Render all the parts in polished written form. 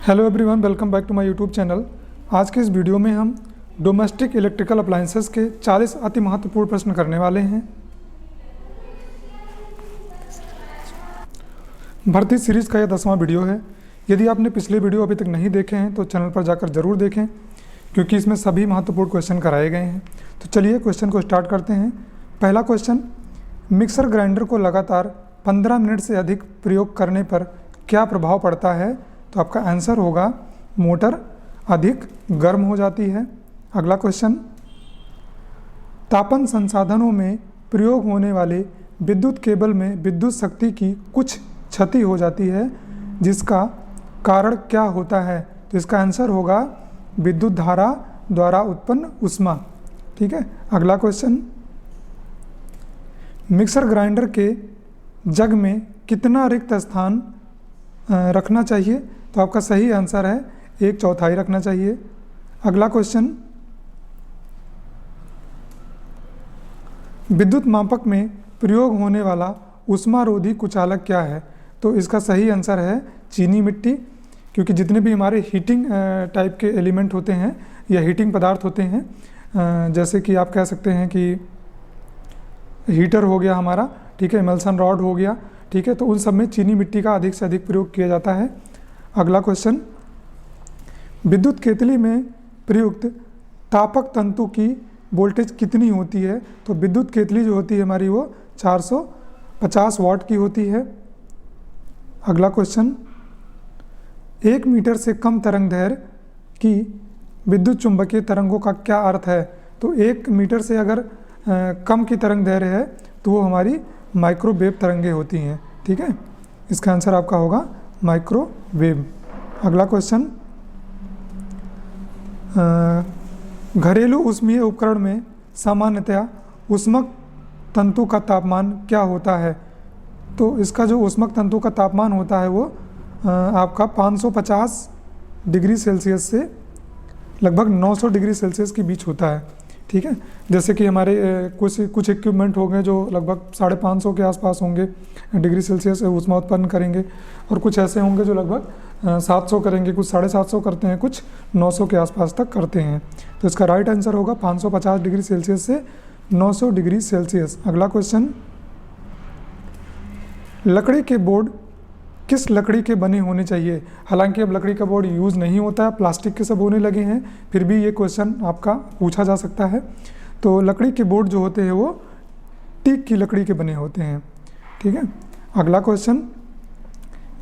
Hello everyone, welcome back to my YouTube channel. आज के इस वीडियो में हम डोमेस्टिक इलेक्ट्रिकल अप्लायंसेस के 40 अति महत्वपूर्ण प्रश्न करने वाले हैं। भर्ती सीरीज़ का यह 10वां वीडियो है। यदि आपने पिछले वीडियो अभी तक नहीं देखे हैं तो चैनल पर जाकर ज़रूर देखें, क्योंकि इसमें सभी महत्वपूर्ण क्वेश्चन कराए गए हैं। तो चलिए क्वेश्चन को स्टार्ट करते हैं। पहला क्वेश्चन, मिक्सर ग्राइंडर को लगातार 15 मिनट से अधिक प्रयोग करने पर क्या प्रभाव पड़ता है? तो आपका आंसर होगा मोटर अधिक गर्म हो जाती है। अगला क्वेश्चन, तापन संसाधनों में प्रयोग होने वाले विद्युत केबल में विद्युत शक्ति की कुछ क्षति हो जाती है, जिसका कारण क्या होता है? तो इसका आंसर होगा विद्युत धारा द्वारा उत्पन्न ऊष्मा। ठीक है। अगला क्वेश्चन, मिक्सर ग्राइंडर के जग में कितना रिक्त स्थान रखना चाहिए? तो आपका सही आंसर है 1/4 रखना चाहिए। अगला क्वेश्चन, विद्युत मापक में प्रयोग होने वाला ऊष्मारोधी कुचालक क्या है? तो इसका सही आंसर है चीनी मिट्टी, क्योंकि जितने भी हमारे हीटिंग टाइप के एलिमेंट होते हैं या हीटिंग पदार्थ होते हैं, जैसे कि आप कह सकते हैं कि हीटर हो गया हमारा, ठीक है, इमल्सन रॉड हो गया, ठीक है, तो उन सब में चीनी मिट्टी का अधिक से अधिक प्रयोग किया जाता है। अगला क्वेश्चन, विद्युत केतली में प्रयुक्त तापक तंतु की वोल्टेज कितनी होती है? तो विद्युत केतली जो होती है हमारी वो 450 वाट की होती है। अगला क्वेश्चन, 1 मीटर से कम तरंग दैर्घ्य की विद्युत चुंबकीय तरंगों का क्या अर्थ है? तो 1 मीटर से अगर कम की तरंग दैर्घ्य है तो वो हमारी माइक्रोवेव तरंगें होती हैं। ठीक है, इसका आंसर आपका होगा माइक्रोवेव। अगला क्वेश्चन, घरेलू ऊष्मीय उपकरण में सामान्यतया ऊष्मक तंतु का तापमान क्या होता है? तो इसका जो ऊष्मक तंतु का तापमान होता है वो आपका 550 डिग्री सेल्सियस से लगभग 900 डिग्री सेल्सियस के बीच होता है। ठीक है, जैसे कि हमारे कुछ इक्विपमेंट होंगे जो लगभग 550 के आसपास होंगे डिग्री सेल्सियस ऊष्मा उत्पन्न करेंगे, और कुछ ऐसे होंगे जो लगभग 700 करेंगे, कुछ 750 करते हैं, कुछ 900 के आसपास तक करते हैं। तो इसका राइट आंसर होगा 550 डिग्री सेल्सियस से 900 डिग्री सेल्सियस। अगला क्वेश्चन, लकड़ी के बोर्ड किस लकड़ी के बने होने चाहिए? हालांकि अब लकड़ी का बोर्ड यूज़ नहीं होता है, प्लास्टिक के सब होने लगे हैं, फिर भी ये क्वेश्चन आपका पूछा जा सकता है। तो लकड़ी के बोर्ड जो होते हैं वो टीक की लकड़ी के बने होते हैं। ठीक है। अगला क्वेश्चन,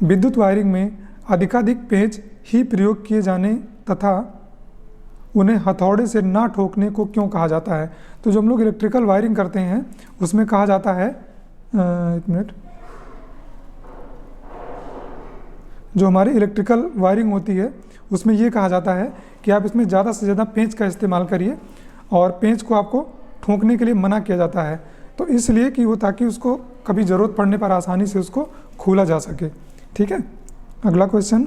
विद्युत वायरिंग में अधिकाधिक पेंच ही प्रयोग किए जाने तथा उन्हें हथौड़े से ना ठोकने को क्यों कहा जाता है? तो जो हम लोग इलेक्ट्रिकल वायरिंग करते हैं उसमें कहा जाता है, एक मिनट, जो हमारी इलेक्ट्रिकल वायरिंग होती है उसमें ये कहा जाता है कि आप इसमें ज़्यादा से ज़्यादा पेंच का इस्तेमाल करिए, और पेंच को आपको ठोकने के लिए मना किया जाता है। तो इसलिए कि वो ताकि उसको कभी ज़रूरत पड़ने पर आसानी से उसको खोला जा सके। ठीक है। अगला क्वेश्चन,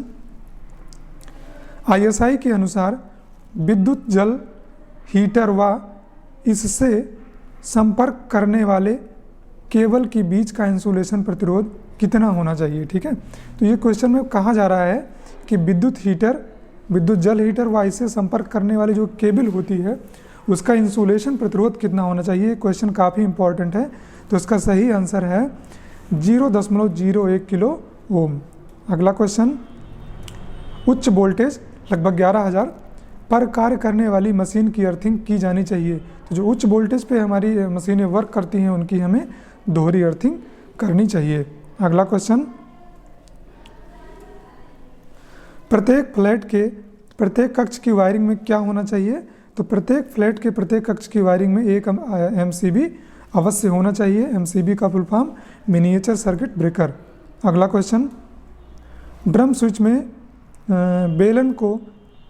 ISI के अनुसार विद्युत जल हीटर व इससे संपर्क करने वाले केबल के बीच का इंसुलेशन प्रतिरोध कितना होना चाहिए? ठीक है, तो ये क्वेश्चन में कहा जा रहा है कि विद्युत जल हीटर व इससे संपर्क करने वाली जो केबल होती है उसका इंसुलेशन प्रतिरोध कितना होना चाहिए। ये क्वेश्चन काफ़ी इंपॉर्टेंट है। तो इसका सही आंसर है 0.01 किलो ओम। अगला क्वेश्चन, उच्च वोल्टेज लगभग 11,000 पर कार्य करने वाली मशीन की अर्थिंग की जानी चाहिए। तो जो उच्च वोल्टेज पे हमारी मशीनें वर्क करती हैं उनकी हमें दोहरी अर्थिंग करनी चाहिए। अगला क्वेश्चन, प्रत्येक फ्लैट के प्रत्येक कक्ष की वायरिंग में क्या होना चाहिए? तो प्रत्येक फ्लैट के प्रत्येक कक्ष की वायरिंग में एक MCB अवश्य होना चाहिए। MCB का full form miniature circuit breaker. अगला क्वेश्चन, ड्रम स्विच में बेलन को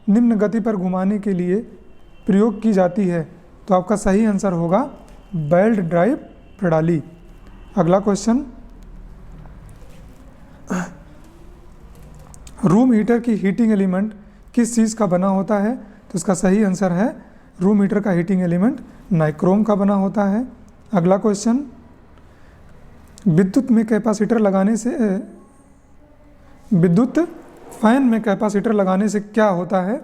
निम्न गति पर घुमाने के लिए प्रयोग की जाती है। तो आपका सही आंसर होगा बेल्ट ड्राइव प्रणाली। अगला क्वेश्चन, रूम हीटर की हीटिंग एलिमेंट किस चीज़ का बना होता है? तो इसका सही आंसर है रूम हीटर का हीटिंग एलिमेंट नाइक्रोम का बना होता है। अगला क्वेश्चन, विद्युत में कैपेसिटर लगाने से विद्युत फैन में कैपेसिटर लगाने से क्या होता है,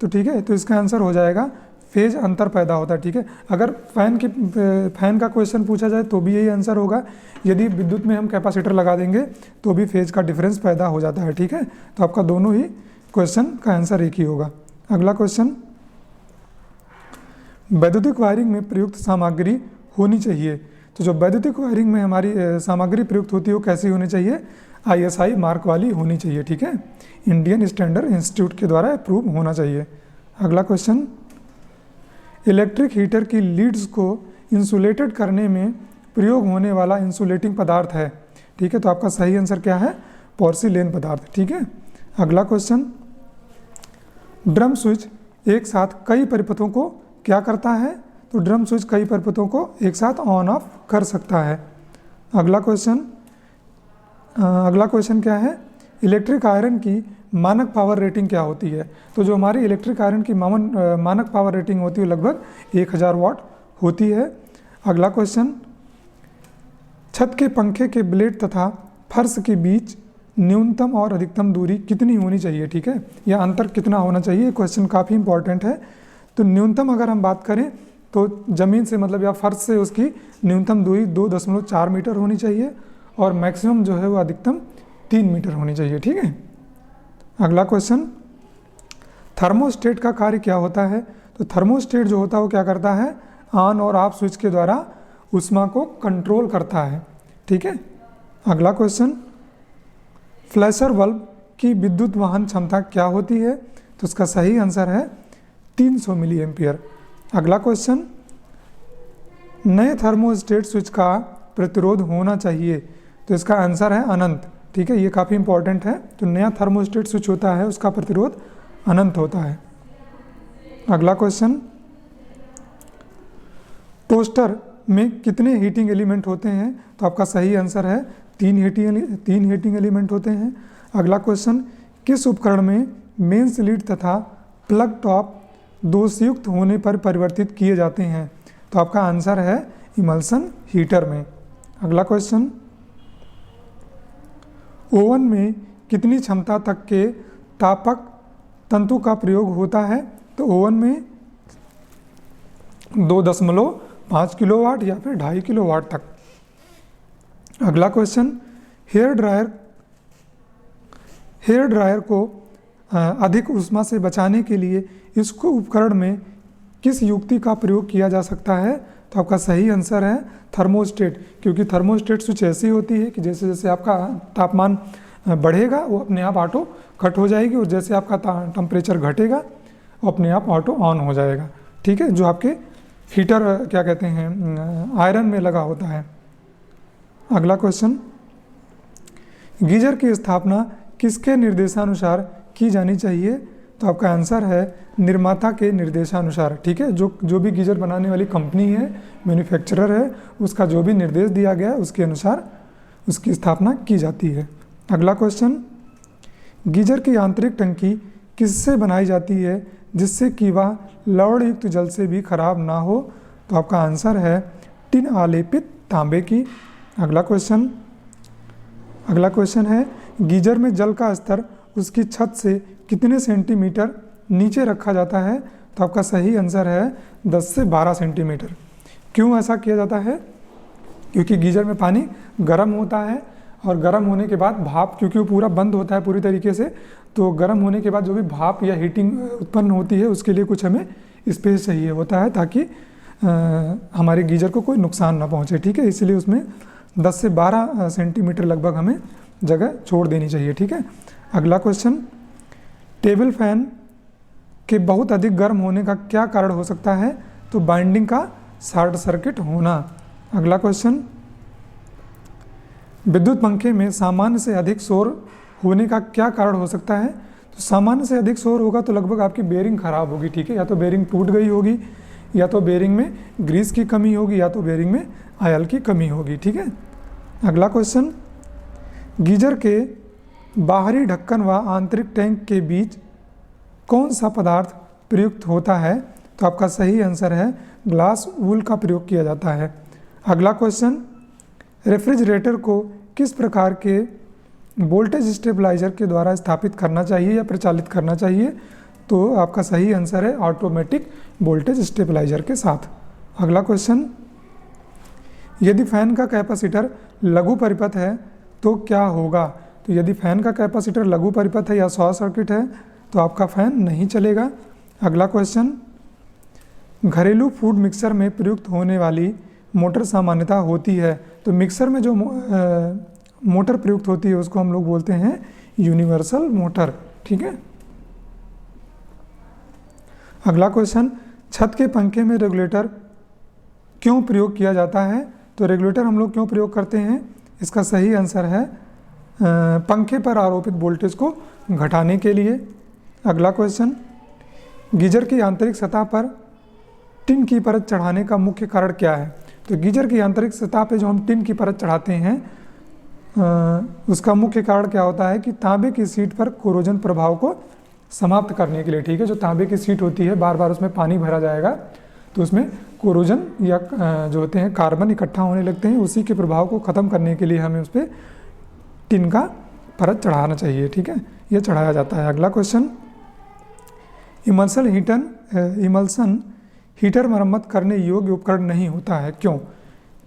तो ठीक है, तो इसका आंसर हो जाएगा फेज अंतर पैदा होता है। ठीक है, अगर फैन का क्वेश्चन पूछा जाए तो भी यही आंसर होगा। यदि विद्युत में हम कैपेसिटर लगा देंगे तो भी फेज का डिफरेंस पैदा हो जाता है। ठीक है, तो आपका दोनों ही क्वेश्चन का आंसर एक ही होगा। अगला क्वेश्चन, वैद्युतिक वायरिंग में प्रयुक्त सामग्री होनी चाहिए। तो जो वैद्युतिक वायरिंग में हमारी सामग्री प्रयुक्त होती है वो कैसी होनी चाहिए, ISI मार्क वाली होनी चाहिए। ठीक है, इंडियन स्टैंडर्ड इंस्टीट्यूट के द्वारा अप्रूव होना चाहिए। अगला क्वेश्चन, इलेक्ट्रिक हीटर की लीड्स को इंसुलेटेड करने में प्रयोग होने वाला इंसुलेटिंग पदार्थ है। ठीक है, तो आपका सही आंसर क्या है, पोर्सिलेन पदार्थ। ठीक है, अगला क्वेश्चन, ड्रम स्विच एक साथ कई परिपथों को क्या करता है, तो ड्रम स्विच कई परिपथों को एक साथ ऑन ऑफ कर सकता है। अगला क्वेश्चन क्या है, इलेक्ट्रिक आयरन की मानक पावर रेटिंग क्या होती है। तो जो हमारी इलेक्ट्रिक आयरन की मानक पावर रेटिंग होती है लगभग 1000 वाट होती है। अगला क्वेश्चन, छत के पंखे के ब्लेड तथा फर्श के बीच न्यूनतम और अधिकतम दूरी कितनी होनी चाहिए। ठीक है, यह अंतर कितना होना चाहिए, क्वेश्चन काफ़ी इंपॉर्टेंट है। तो न्यूनतम अगर हम बात करें तो ज़मीन से मतलब या फर्श से उसकी न्यूनतम दूरी 2.4 मीटर होनी चाहिए और मैक्सिमम जो है वो अधिकतम 3 मीटर होनी चाहिए। ठीक है, अगला क्वेश्चन, थर्मोस्टेट का कार्य क्या होता है। तो थर्मोस्टेट जो होता है वो क्या करता है, ऑन और ऑफ स्विच के द्वारा ऊष्मा को कंट्रोल करता है। ठीक है, अगला क्वेश्चन, फ्लैशर बल्ब की विद्युत वहन क्षमता क्या होती है, तो उसका सही आंसर है 300 मिली एम्पियर। अगला क्वेश्चन, नए थर्मोस्टेट स्विच का प्रतिरोध होना चाहिए, तो इसका आंसर है अनंत। ठीक है, ये काफ़ी इंपॉर्टेंट है। तो नया थर्मोस्टेट स्विच होता है उसका प्रतिरोध अनंत होता है। अगला क्वेश्चन, टोस्टर में कितने हीटिंग एलिमेंट होते हैं, तो आपका सही आंसर है 3 हीटिंग एलिमेंट होते हैं। अगला क्वेश्चन, किस उपकरण में मेंस लीड तथा प्लग टॉप दोषयुक्त होने पर परिवर्तित किए जाते हैं, तो आपका आंसर है इमल्सन हीटर में। अगला क्वेश्चन, ओवन में कितनी क्षमता तक के तापक तंतु का प्रयोग होता है, तो ओवन में 2.5 किलोवाट या फिर 2.5 किलोवाट तक। अगला क्वेश्चन, हेयर ड्रायर को अधिक ऊष्मा से बचाने के लिए इसको उपकरण में किस युक्ति का प्रयोग किया जा सकता है, तो आपका सही आंसर है थर्मोस्टेट, क्योंकि थर्मोस्टेट स्विच ऐसी होती है कि जैसे जैसे आपका तापमान बढ़ेगा वो अपने आप ऑटो कट हो जाएगी और जैसे आपका टेम्परेचर घटेगा वो अपने आप ऑटो ऑन हो जाएगा। ठीक है, जो आपके हीटर क्या कहते हैं आयरन में लगा होता है। अगला क्वेश्चन, गीजर की स्थापना किसके निर्देशानुसार की जानी चाहिए, तो आपका आंसर है निर्माता के निर्देशानुसार। ठीक है, जो भी गीजर बनाने वाली कंपनी है, मैन्युफैक्चरर है, उसका जो भी निर्देश दिया गया है उसके अनुसार उसकी स्थापना की जाती है। अगला क्वेश्चन, गीजर की आंतरिक टंकी किससे बनाई जाती है जिससे कि वह लवणयुक्त जल से भी खराब ना हो, तो आपका आंसर है टिन आलेपित तांबे की। अगला क्वेश्चन है, गीजर में जल का स्तर उसकी छत से कितने सेंटीमीटर नीचे रखा जाता है, तो आपका सही आंसर है 10 से 12 सेंटीमीटर। क्यों ऐसा किया जाता है, क्योंकि गीजर में पानी गर्म होता है और गर्म होने के बाद भाप, क्योंकि वो पूरा बंद होता है पूरी तरीके से, तो गर्म होने के बाद जो भी भाप या हीटिंग उत्पन्न होती है उसके लिए कुछ हमें स्पेस चाहिए होता है ताकि हमारे गीजर को कोई नुकसान ना पहुँचे। ठीक है, इसलिए उसमें 10 से 12 सेंटीमीटर लगभग हमें जगह छोड़ देनी चाहिए। ठीक है, अगला क्वेश्चन, टेबल फैन के बहुत अधिक गर्म होने का क्या कारण हो सकता है, तो बाइंडिंग का शॉर्ट सर्किट होना। अगला क्वेश्चन, विद्युत पंखे में सामान्य से अधिक शोर होने का क्या कारण हो सकता है, तो सामान्य से अधिक शोर होगा तो लगभग आपकी बेरिंग खराब होगी। ठीक है, या तो बेरिंग टूट गई होगी, या तो बेरिंग में ग्रीस की कमी होगी, या तो बेरिंग में ऑयल की कमी होगी। ठीक है, अगला क्वेश्चन, गीजर के बाहरी ढक्कन व आंतरिक टैंक के बीच कौन सा पदार्थ प्रयुक्त होता है, तो आपका सही आंसर है ग्लास वूल का प्रयोग किया जाता है। अगला क्वेश्चन, रेफ्रिजरेटर को किस प्रकार के वोल्टेज स्टेबलाइजर के द्वारा स्थापित करना चाहिए या प्रचालित करना चाहिए? तो आपका सही आंसर है ऑटोमेटिक वोल्टेज स्टेबलाइजर के साथ। अगला क्वेश्चन, यदि फैन का कैपेसिटर लघु परिपथ है तो क्या होगा? तो यदि फैन का कैपेसिटर लघु परिपथ है या शॉर्ट सर्किट है तो आपका फैन नहीं चलेगा। अगला क्वेश्चन, घरेलू फूड मिक्सर में प्रयुक्त होने वाली मोटर सामान्यतः होती है। तो मिक्सर में जो मोटर प्रयुक्त होती है उसको हम लोग बोलते हैं यूनिवर्सल मोटर। ठीक है। अगला क्वेश्चन, छत के पंखे में रेगुलेटर क्यों प्रयोग किया जाता है? तो रेगुलेटर हम लोग क्यों प्रयोग करते हैं? इसका सही आंसर है पंखे पर आरोपित वोल्टेज को घटाने के लिए। अगला क्वेश्चन, गीजर की आंतरिक सतह पर टिन की परत चढ़ाने का मुख्य कारण क्या है? तो गीजर की आंतरिक सतह पे जो हम टिन की परत चढ़ाते हैं उसका मुख्य कारण क्या होता है कि तांबे की सीट पर कोरोजन प्रभाव को समाप्त करने के लिए। ठीक है, जो तांबे की सीट होती है बार बार उसमें पानी भरा जाएगा तो उसमें कोरोजन या जो होते हैं कार्बन इकट्ठा होने लगते हैं, उसी के प्रभाव को ख़त्म करने के लिए हमें उस पर टिन का परत चढ़ाना चाहिए। ठीक है, यह चढ़ाया जाता है। अगला क्वेश्चन, इमल्सन हीटर मरम्मत करने योग्य उपकरण नहीं होता है, क्यों?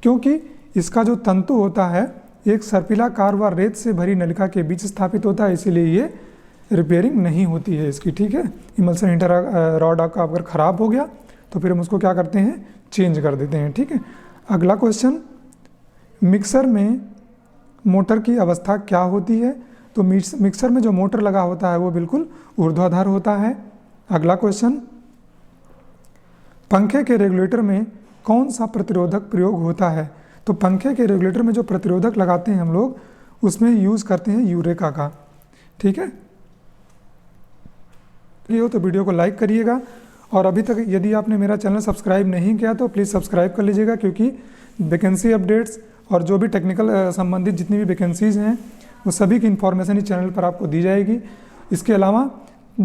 क्योंकि इसका जो तंतु होता है एक सर्पिलाकार व रेत से भरी नलिका के बीच स्थापित होता है, इसीलिए ये रिपेयरिंग नहीं होती है इसकी। ठीक है, इमल्सन हीटर रॉड का अगर ख़राब हो गया तो फिर हम उसको क्या करते हैं, चेंज कर देते हैं। ठीक है। अगला क्वेश्चन, मिक्सर में मोटर की अवस्था क्या होती है? तो मिक्सर में जो मोटर लगा होता है वो बिल्कुल ऊर्ध्वाधर होता है। अगला क्वेश्चन, पंखे के रेगुलेटर में कौन सा प्रतिरोधक प्रयोग होता है? तो पंखे के रेगुलेटर में जो प्रतिरोधक लगाते हैं हम लोग उसमें यूज़ करते हैं यूरेका का। ठीक है, ये हो तो वीडियो को लाइक करिएगा, और अभी तक यदि आपने मेरा चैनल सब्सक्राइब नहीं किया तो प्लीज़ सब्सक्राइब कर लीजिएगा, क्योंकि वैकेंसी अपडेट्स और जो भी टेक्निकल संबंधित जितनी भी वैकेंसीज़ हैं वो सभी की इन्फॉर्मेशन इस चैनल पर आपको दी जाएगी। इसके अलावा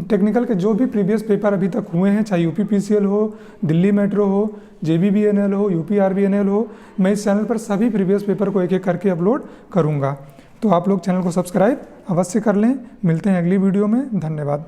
टेक्निकल के जो भी प्रीवियस पेपर अभी तक हुए हैं, चाहे UPPCL हो, दिल्ली मेट्रो हो, JBBNL हो, UPRBNL हो, मैं इस चैनल पर सभी प्रीवियस पेपर को एक एक करके अपलोड करूँगा। तो आप लोग चैनल को सब्सक्राइब अवश्य कर लें। मिलते हैं अगली वीडियो में। धन्यवाद।